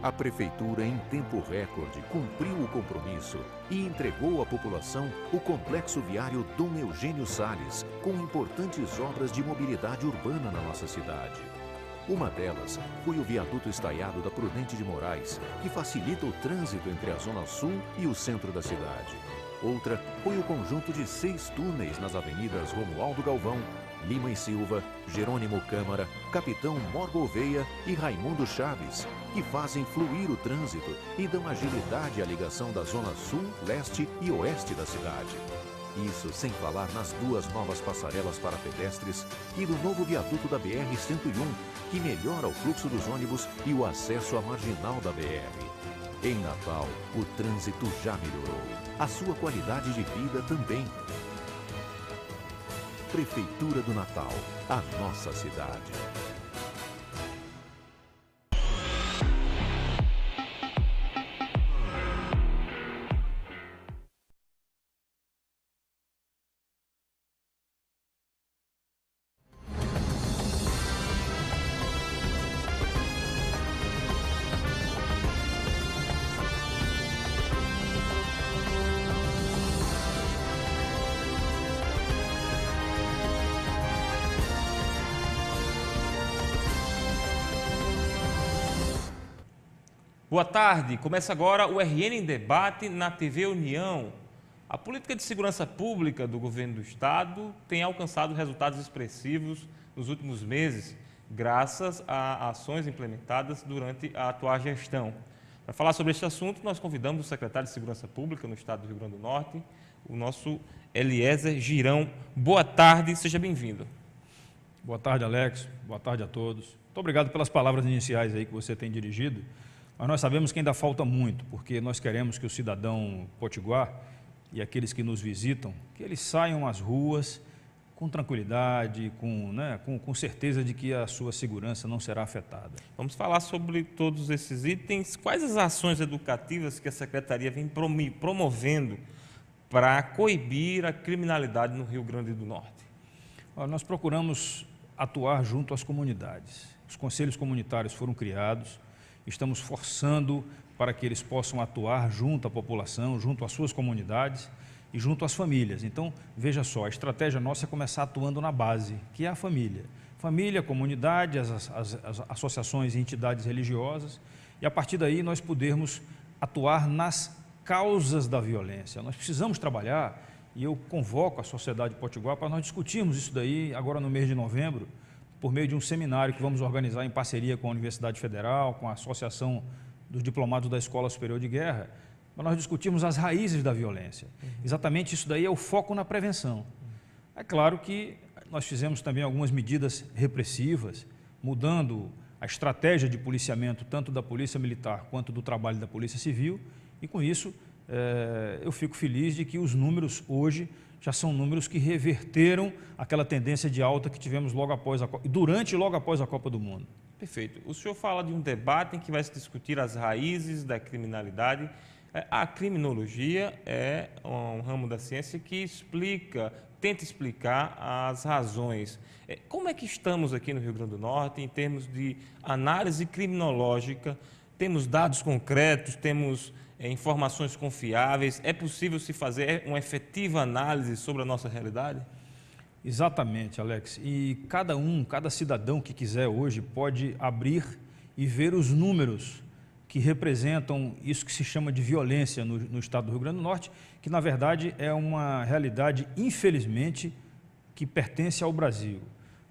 A Prefeitura, em tempo recorde, cumpriu o compromisso e entregou à população o complexo viário Dom Eugênio Salles, com importantes obras de mobilidade urbana na nossa cidade. Uma delas foi o viaduto estaiado da Prudente de Moraes, que facilita o trânsito entre a Zona Sul e o centro da cidade. Outra foi o conjunto de 6 túneis nas avenidas Romualdo Galvão, Lima e Silva, Jerônimo Câmara, Capitão Mor Gouveia e Raimundo Chaves, que fazem fluir o trânsito e dão agilidade à ligação da Zona Sul, Leste e Oeste da cidade. Isso sem falar nas 2 novas passarelas para pedestres e do novo viaduto da BR-101, que melhora o fluxo dos ônibus e o acesso à marginal da BR. Em Natal, o trânsito já melhorou. A sua qualidade de vida também. Prefeitura do Natal, a nossa cidade. Boa tarde, começa agora o RN em Debate na TV União. A política de segurança pública do governo do estado tem alcançado resultados expressivos nos últimos meses, graças a ações implementadas durante a atual gestão. Para falar sobre este assunto, nós convidamos o secretário de Segurança Pública no estado do Rio Grande do Norte, o nosso Eliezer Girão. Boa tarde, seja bem-vindo. Boa tarde, Alex. Boa tarde a todos. Muito obrigado pelas palavras iniciais aí que você tem dirigido. Mas nós sabemos que ainda falta muito, porque nós queremos que o cidadão potiguar e aqueles que nos visitam, que eles saiam às ruas com tranquilidade, com certeza de que a sua segurança não será afetada. Vamos falar sobre todos esses itens. Quais as ações educativas que a Secretaria vem promovendo para coibir a criminalidade no Rio Grande do Norte? Nós procuramos atuar junto às comunidades. Os conselhos comunitários foram criados. Estamos forçando para que eles possam atuar junto à população, junto às suas comunidades e junto às famílias. Então, veja só, a estratégia nossa é começar atuando na base, que é a família. Família, comunidade, as associações e entidades religiosas, e a partir daí nós podermos atuar nas causas da violência. Nós precisamos trabalhar, e eu convoco a sociedade potiguar para nós discutirmos isso daí agora no mês de novembro, por meio de um seminário que vamos organizar em parceria com a Universidade Federal, com a Associação dos Diplomados da Escola Superior de Guerra, para nós discutirmos as raízes da violência. Exatamente isso daí é o foco na prevenção. É claro que nós fizemos também algumas medidas repressivas, mudando a estratégia de policiamento, tanto da Polícia Militar quanto do trabalho da Polícia Civil, e com isso eu fico feliz de que os números hoje já são números que reverteram aquela tendência de alta que tivemos logo após a Copa, durante e logo após a Copa do Mundo. Perfeito. O senhor fala de um debate em que vai se discutir as raízes da criminalidade. A criminologia é um ramo da ciência que tenta explicar as razões. Como é que estamos aqui no Rio Grande do Norte em termos de análise criminológica? Temos dados concretos, temos informações confiáveis? É possível se fazer uma efetiva análise sobre a nossa realidade? Exatamente, Alex. E cada cidadão que quiser hoje pode abrir e ver os números que representam isso que se chama de violência no estado do Rio Grande do Norte, que na verdade é uma realidade, infelizmente, que pertence ao Brasil.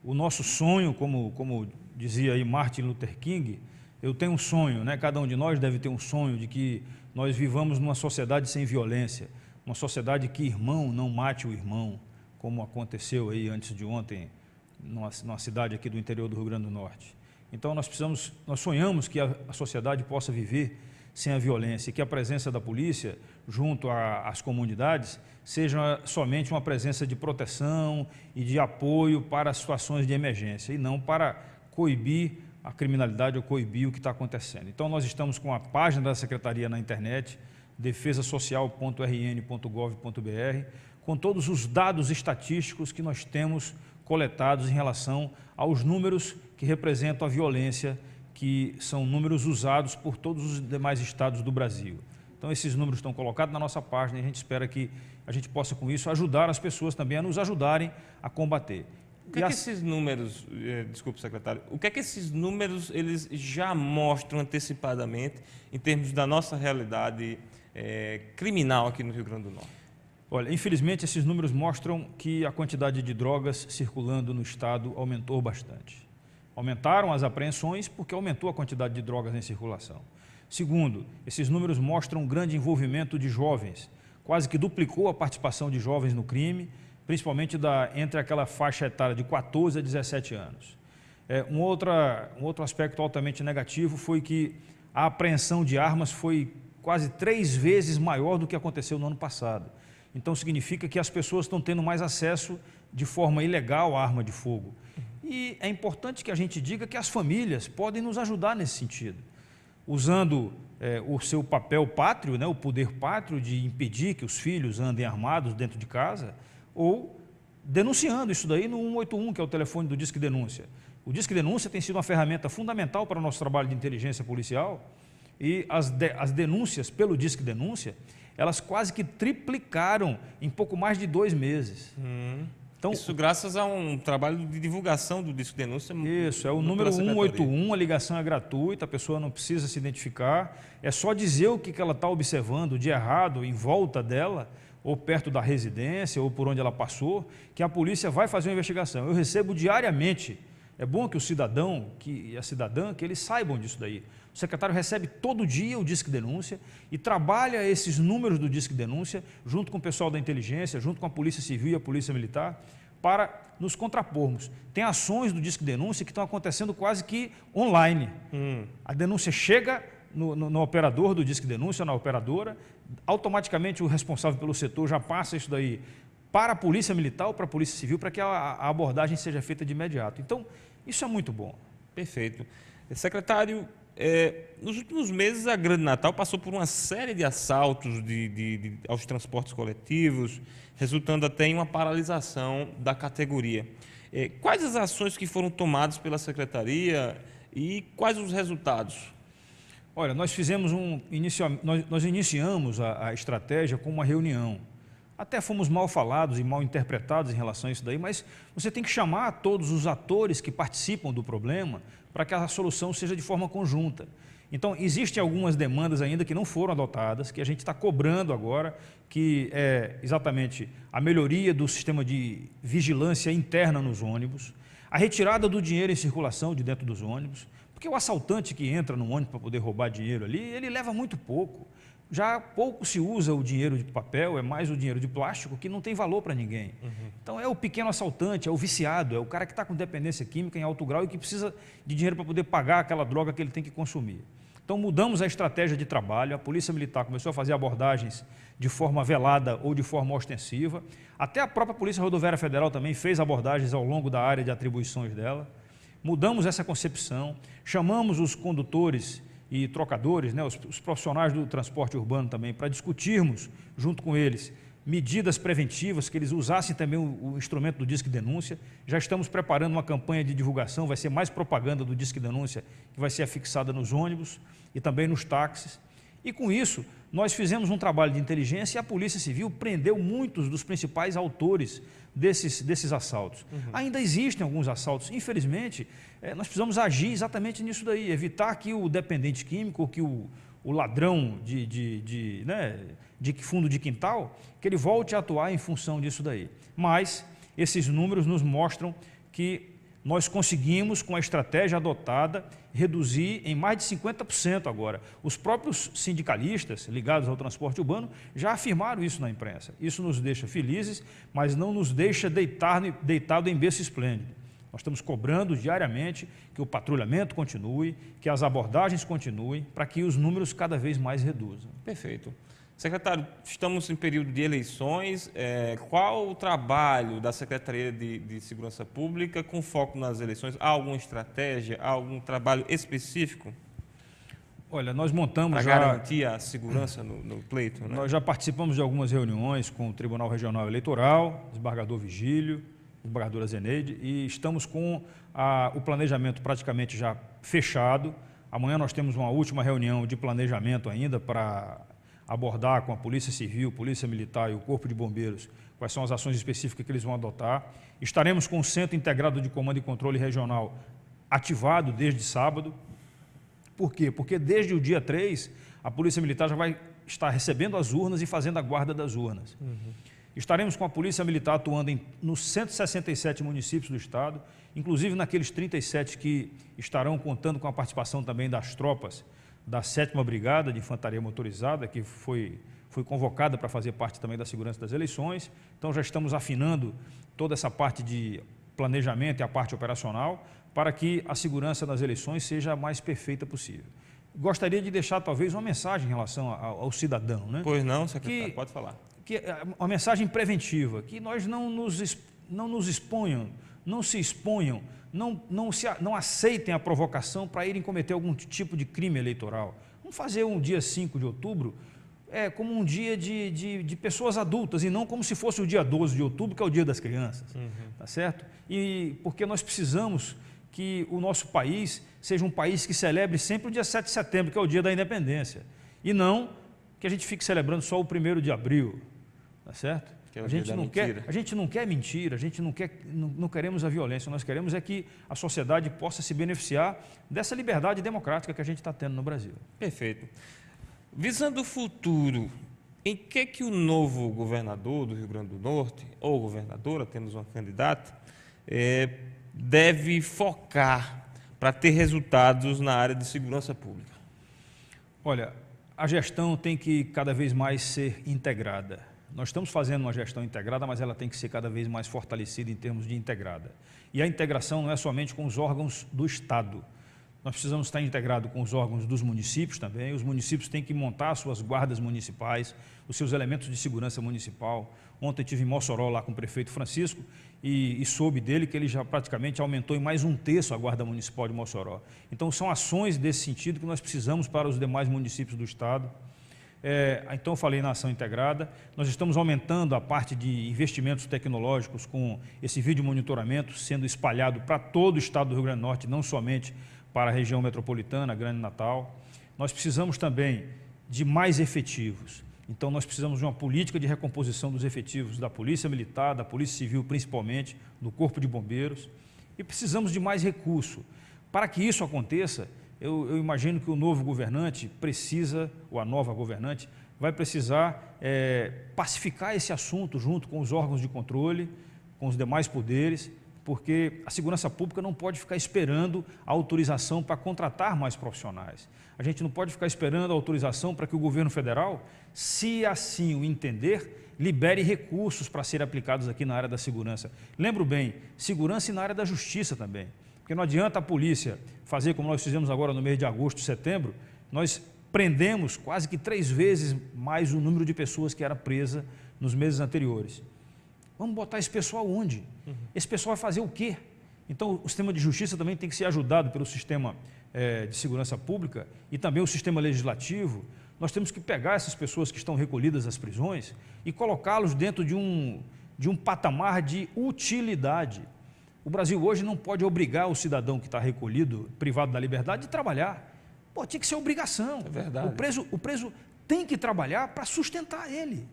O nosso sonho, como dizia aí Martin Luther King, eu tenho um sonho, né? Cada um de nós deve ter um sonho de que nós vivamos numa sociedade sem violência, uma sociedade que irmão não mate o irmão, como aconteceu aí antes de ontem, numa cidade aqui do interior do Rio Grande do Norte. Então nós sonhamos que a sociedade possa viver sem a violência e que a presença da polícia junto às comunidades seja somente uma presença de proteção e de apoio para situações de emergência e não para coibir a criminalidade ou coibir o que está acontecendo. Então nós estamos com a página da Secretaria na internet, defesasocial.rn.gov.br, com todos os dados estatísticos que nós temos coletados em relação aos números que representam a violência que são números usados por todos os demais estados do Brasil. Então, esses números estão colocados na nossa página e a gente espera que a gente possa, com isso, ajudar as pessoas também a nos ajudarem a combater. O que é que esses números, desculpe, secretário, o que é que esses números eles já mostram antecipadamente em termos da nossa realidade criminal aqui no Rio Grande do Norte? Olha, infelizmente, esses números mostram que a quantidade de drogas circulando no estado aumentou bastante. Aumentaram as apreensões porque aumentou a quantidade de drogas em circulação. Segundo, esses números mostram um grande envolvimento de jovens, quase que duplicou a participação de jovens no crime, principalmente entre aquela faixa etária de 14 a 17 anos. Um outro aspecto altamente negativo foi que a apreensão de armas foi quase 3 vezes maior do que aconteceu no ano passado. Então, significa que as pessoas estão tendo mais acesso de forma ilegal à arma de fogo. E é importante que a gente diga que as famílias podem nos ajudar nesse sentido, usando o seu papel pátrio, né, o poder pátrio de impedir que os filhos andem armados dentro de casa, ou denunciando isso daí no 181, que é o telefone do Disque Denúncia. O Disque Denúncia tem sido uma ferramenta fundamental para o nosso trabalho de inteligência policial e as denúncias pelo Disque Denúncia, elas quase que triplicaram em pouco mais de 2 meses. Então, isso graças a um trabalho de divulgação do Disque Denúncia. Isso, é o número 181, a ligação é gratuita, a pessoa não precisa se identificar, é só dizer o que ela está observando de errado em volta dela, ou perto da residência, ou por onde ela passou, que a polícia vai fazer uma investigação. Eu recebo diariamente, é bom que o cidadão e a cidadã, que eles saibam disso daí. O secretário recebe todo dia o Disque Denúncia e trabalha esses números do Disque Denúncia junto com o pessoal da inteligência, junto com a Polícia Civil e a Polícia Militar, para nos contrapormos. Tem ações do Disque Denúncia que estão acontecendo quase que online. A denúncia chega no operador do Disque Denúncia, na operadora, automaticamente o responsável pelo setor já passa isso daí para a Polícia Militar ou para a Polícia Civil, para que a abordagem seja feita de imediato. Então, isso é muito bom. Perfeito. Secretário, nos últimos meses a Grande Natal passou por uma série de assaltos aos transportes coletivos, resultando até em uma paralisação da categoria. Quais as ações que foram tomadas pela Secretaria e quais os resultados? Olha, nós iniciamos a estratégia com uma reunião. Até fomos mal falados e mal interpretados em relação a isso daí, mas você tem que chamar todos os atores que participam do problema para que a solução seja de forma conjunta. Então, existem algumas demandas ainda que não foram adotadas, que a gente está cobrando agora, que é exatamente a melhoria do sistema de vigilância interna nos ônibus, a retirada do dinheiro em circulação de dentro dos ônibus, porque o assaltante que entra no ônibus para poder roubar dinheiro ali, ele leva muito pouco. Já pouco se usa o dinheiro de papel, é mais o dinheiro de plástico, que não tem valor para ninguém. Então, é o pequeno assaltante, é o viciado, é o cara que está com dependência química em alto grau e que precisa de dinheiro para poder pagar aquela droga que ele tem que consumir. Então, mudamos a estratégia de trabalho, a Polícia Militar começou a fazer abordagens de forma velada ou de forma ostensiva, até a própria Polícia Rodoviária Federal também fez abordagens ao longo da área de atribuições dela. Mudamos essa concepção, chamamos os condutores e trocadores, né, os profissionais do transporte urbano também, para discutirmos, junto com eles, medidas preventivas, que eles usassem também o instrumento do Disque Denúncia. Já estamos preparando uma campanha de divulgação, vai ser mais propaganda do Disque Denúncia, que vai ser afixada nos ônibus e também nos táxis. E com isso, nós fizemos um trabalho de inteligência e a Polícia Civil prendeu muitos dos principais autores desses assaltos. Ainda existem alguns assaltos, infelizmente, nós precisamos agir exatamente nisso daí, evitar que o dependente químico, que o ladrão de fundo de quintal, que ele volte a atuar em função disso daí. Mas esses números nos mostram que nós conseguimos, com a estratégia adotada, reduzir em mais de 50% agora. Os próprios sindicalistas ligados ao transporte urbano já afirmaram isso na imprensa. Isso nos deixa felizes, mas não nos deixa deitado em berço esplêndido. Nós estamos cobrando diariamente que o patrulhamento continue, que as abordagens continuem, para que os números cada vez mais reduzam. Perfeito. Secretário, estamos em período de eleições. Qual o trabalho da Secretaria de Segurança Pública com foco nas eleições? Há alguma estratégia, há algum trabalho específico? Olha, nós montamos para já... garantir a segurança no pleito, né? Nós já participamos de algumas reuniões com o Tribunal Regional Eleitoral, desembargador Vigílio, desembargadora Zeneide, e estamos com o planejamento praticamente já fechado Amanhã nós temos uma última reunião de planejamento ainda para abordar com a Polícia Civil, Polícia Militar e o Corpo de Bombeiros quais são as ações específicas que eles vão adotar. Estaremos com o Centro Integrado de Comando e Controle Regional ativado desde sábado. Por quê? Porque desde o dia 3, a Polícia Militar já vai estar recebendo as urnas e fazendo a guarda das urnas. Estaremos com a Polícia Militar atuando nos 167 municípios do estado, inclusive naqueles 37 que estarão contando com a participação também das tropas da 7ª Brigada de Infantaria Motorizada, que foi convocada para fazer parte também da segurança das eleições. Então já estamos afinando toda essa parte de planejamento e a parte operacional para que a segurança das eleições seja a mais perfeita possível. Gostaria de deixar talvez uma mensagem em relação ao cidadão, né? Pois não, secretário, pode falar. Que uma mensagem preventiva, que nós não nos exponham, não se exponham, não aceitem a provocação para irem cometer algum tipo de crime eleitoral. Vamos fazer um dia 5 de outubro como um dia de pessoas adultas e não como se fosse o dia 12 de outubro, que é o dia das crianças, tá certo? E porque nós precisamos que o nosso país seja um país que celebre sempre o dia 7 de setembro, que é o dia da independência, e não que a gente fique celebrando só o 1º de abril, tá certo? A gente não quer mentira, a gente não queremos a violência, nós queremos é que a sociedade possa se beneficiar dessa liberdade democrática que a gente está tendo no Brasil. Perfeito. Visando o futuro, em que o novo governador do Rio Grande do Norte, ou governadora, temos uma candidata, deve focar para ter resultados na área de segurança pública? Olha, a gestão tem que cada vez mais ser integrada. Nós estamos fazendo uma gestão integrada, mas ela tem que ser cada vez mais fortalecida em termos de integrada. E a integração não é somente com os órgãos do Estado. Nós precisamos estar integrados com os órgãos dos municípios também. Os municípios têm que montar suas guardas municipais, os seus elementos de segurança municipal. Ontem estive em Mossoró lá com o prefeito Francisco e soube dele que ele já praticamente aumentou em mais 1/3 a guarda municipal de Mossoró. Então são ações desse sentido que nós precisamos para os demais municípios do estado. Então eu falei na ação integrada, nós estamos aumentando a parte de investimentos tecnológicos com esse vídeo monitoramento sendo espalhado para todo o estado do Rio Grande do Norte, não somente para a região metropolitana, Grande Natal. Nós precisamos também de mais efetivos. Então nós precisamos de uma política de recomposição dos efetivos da Polícia Militar, da Polícia Civil principalmente, do Corpo de Bombeiros, e precisamos de mais recurso. Para que isso aconteça, eu imagino que o novo governante precisa, ou a nova governante, vai precisar pacificar esse assunto junto com os órgãos de controle, com os demais poderes, porque a segurança pública não pode ficar esperando a autorização para contratar mais profissionais. A gente não pode ficar esperando a autorização para que o governo federal, se assim o entender, libere recursos para serem aplicados aqui na área da segurança. Lembro bem, segurança e na área da justiça também. Porque não adianta a polícia fazer como nós fizemos agora no mês de agosto, setembro, nós prendemos quase que 3 vezes mais o número de pessoas que era presa nos meses anteriores. Vamos botar esse pessoal onde? Esse pessoal vai fazer o quê? Então o sistema de justiça também tem que ser ajudado pelo sistema de segurança pública e também o sistema legislativo. Nós temos que pegar essas pessoas que estão recolhidas às prisões e colocá-los dentro de um patamar de utilidade. O Brasil hoje não pode obrigar o cidadão que está recolhido, privado da liberdade, de trabalhar. Pô, tinha que ser obrigação. É verdade. O preso tem que trabalhar para sustentar ele.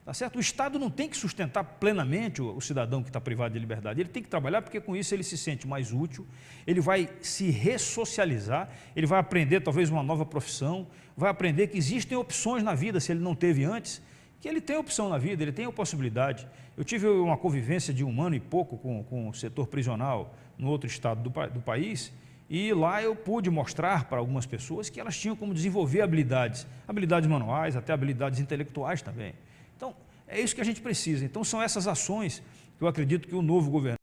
Tá certo? O Estado não tem que sustentar plenamente o cidadão que está privado de liberdade. Ele tem que trabalhar porque com isso ele se sente mais útil, ele vai se ressocializar, ele vai aprender talvez uma nova profissão, vai aprender que existem opções na vida, se ele não teve antes, que ele tem opção na vida, ele tem a possibilidade. Eu tive uma convivência de 1 ano e pouco com o setor prisional no outro estado do país, e lá eu pude mostrar para algumas pessoas que elas tinham como desenvolver habilidades manuais, até habilidades intelectuais também. Então, é isso que a gente precisa. Então, são essas ações que eu acredito que o novo governo